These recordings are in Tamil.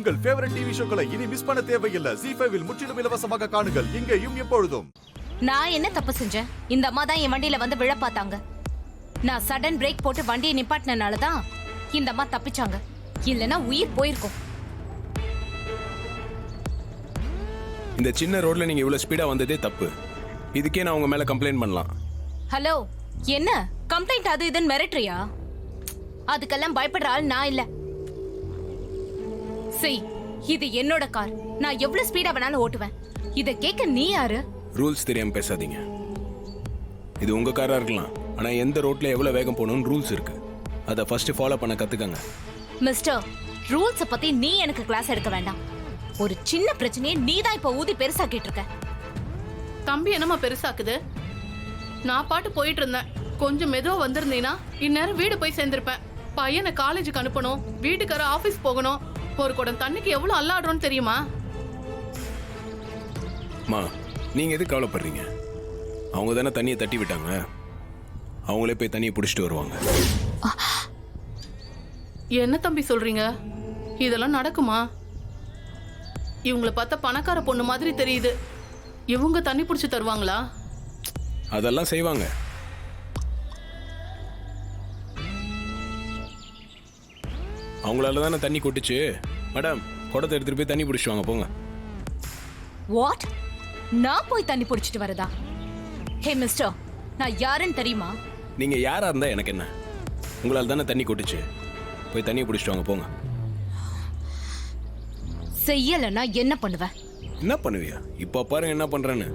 உங்கள் ஃபேவரட் டிவி ஷோக்களை இனி மிஸ் பண்ண தேவையில்லை. ZEE5 இல் முற்றிலும் இலவசமாக காணுங்கள். இங்கேயும் எப்பொழுதும். நான் என்ன தப்பு செஞ்சேன்? இந்த அம்மா தான் என் வண்டியில வந்து விழ பார்த்தாங்க. நான் சடன் பிரேக் போட்டு வண்டியை நிப்பாட்டினால தான் இந்த அம்மா தப்பிச்சாங்க. இல்லனா உயிர் போயிருக்கும். இந்த சின்ன ரோட்ல நீங்க இவ்வளவு ஸ்பீடா வந்ததே தப்பு. இதுக்கே நான் உங்க மேல கம்ப்ளைண்ட் பண்ணலாம். ஹலோ, என்ன கம்ப்ளைண்ட் அது இதுன்னு மிரட்டுறியா? அதுக்கெல்லாம் பயப்படுற ஆள் நான் இல்ல. சரி, இது என்னோட கார். நான் எவ்வளவு ஸ்பீடா வேணாலும் ஓட்டுவேன். இத கேட்க நீ யாரு? ரூல்ஸ் தெரியாம பேசாதீங்க. இது உங்க காரா இருக்கலாம், ஆனா எந்த ரோட்ல எவ்வளவு வேகம் போகணும்னு ரூல்ஸ் இருக்கு. அதை ஃபர்ஸ்ட் ஃபாலோ பண்ண கத்துக்கங்க. மிஸ்டர், ரூல்ஸ் பத்தி நீ எனக்கு கிளாஸ் எடுக்க வேண்டாம். ஒரு சின்ன பிரச்சனையை நீ தான் இப்ப ஊதி பெருசாக்கிட்டு இருக்க. தம்பி என்னமா பெருசாக்குது? நான் பாட்டு போயிட்டு இருந்தேன். கொஞ்சம் மெதுவா வந்திருந்தீங்கன்னா இந்நேரம் வீடு போய் சேர்ந்திருப்பேன். பையனை காலேஜுக்கு அனுப்பணும், வீட்டுக்கார ஆபீஸ் போகணும். ஒரு குடம் தண்ணிக்கு எவ்வளவு அல்லாடுறோம்னு தெரியுமா? மா, நீங்க எதுக்கு கவலைப்படுறீங்க? அவங்க தானே தண்ணியை தட்டி விட்டாங்க. அவங்களே போய் தண்ணியை பிடிச்சிட்டு வருவாங்க. என்ன தம்பி சொல்றீங்க? இதெல்லாம் நடக்குமா? இவங்களை பார்த்தா பணக்கார பொண்ணு மாதிரி தெரியுது. இவங்க தண்ணி பிடிச்சி தருவாங்களா? அதெல்லாம் செய்வாங்க. அவங்களால தானே தண்ணி கொட்டுச்சு. மேடம், குடத்தை எடுத்துட்டு போய் தண்ணி பிடிச்சிட்டு வாங்க, போங்க. வாட்? நான் போய் தண்ணி பிடிச்சிட்டு வரதா? ஹே மிஸ்டர், நான் யாருன்னு தெரியுமா? நீங்க யாரா இருந்தா எனக்கு என்ன? உங்களால தானே தண்ணி கொட்டுச்சு. போய் தண்ணியை பிடிச்சிட்டு வாங்க, போங்க. செய்யலன்னா என்ன பண்ணுவ? என்ன பண்ணுவியா? இப்ப பாருங்க என்ன பண்றேன்னு.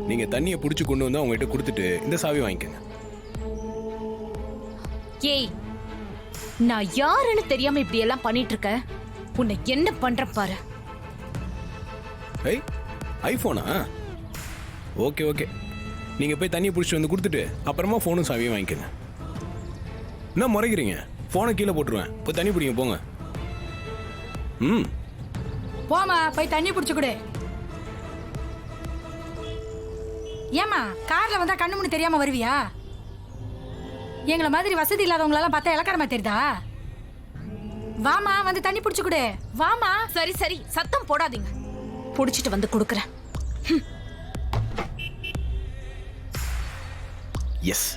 நீங்க தண்ணியை பிடிச்சு கொண்டு வந்து அவங்க கிட்ட கொடுத்துட்டு இந்த சாவி வாங்கிக்கங்க. ஏய், நான் யாருன்னு தெரியாம இப்படி எல்லாம் பண்ணிட்டு இருக்க. உன்னை என்ன பண்ற பாரு. ஐபோனா? ஓகே ஓகே, நீங்க போய் தண்ணியை பிடிச்சி வந்து கொடுத்துட்டு அப்புறமா போனும் சாவியும் வாங்கிக்கங்க. என்ன முறைக்கிறீங்க? போனை கீழே போட்டுருவேன். போய் தண்ணி பிடிங்க, போங்க. போமா, போய் தண்ணி பிடிச்சு கொடு. ஏமா, கார்ல வந்தா கண்ணு முன்னு தெரியாம வருவியா? எங்களை மாதிரி வசதி இல்லாதவங்களெல்லாம் பார்த்தா இலக்காரமா தெரியுதா? வாமா, வந்து தண்ணி பிடிச்சு கொடு. வாமா. சரி சரி, சத்தம் போடாதீங்க. புடிச்சிட்டு வந்து கொடுக்குறேன். எஸ்.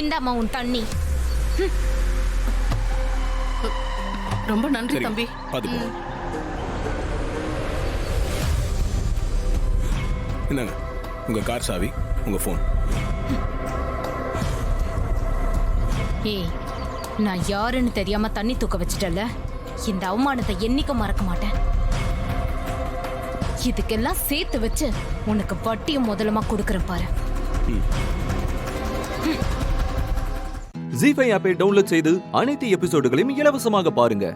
இந்தாம்மா உன் தண்ணி. ரொம்ப நன்றி சரி, தம்பி. பாத்து போங்க. என்னங்க, உங்க கார் சாவி, உங்க போன். ஏய், நான் யாருன்னு தெரியாம தண்ணி தூக்க வச்சிட்டல. இந்த அவமானத்தை என்னைக்கும் மறக்க மாட்டேன். இதுக்கெல்லாம் சேர்த்து வச்சு உனக்கு வட்டியும் முதலமா கொடுக்கறேன் பாரு. ZEE5 ஆப்பை டவுன்லோட் செய்து அனைத்து எபிசோடுகளையும் இலவசமாக பாருங்க.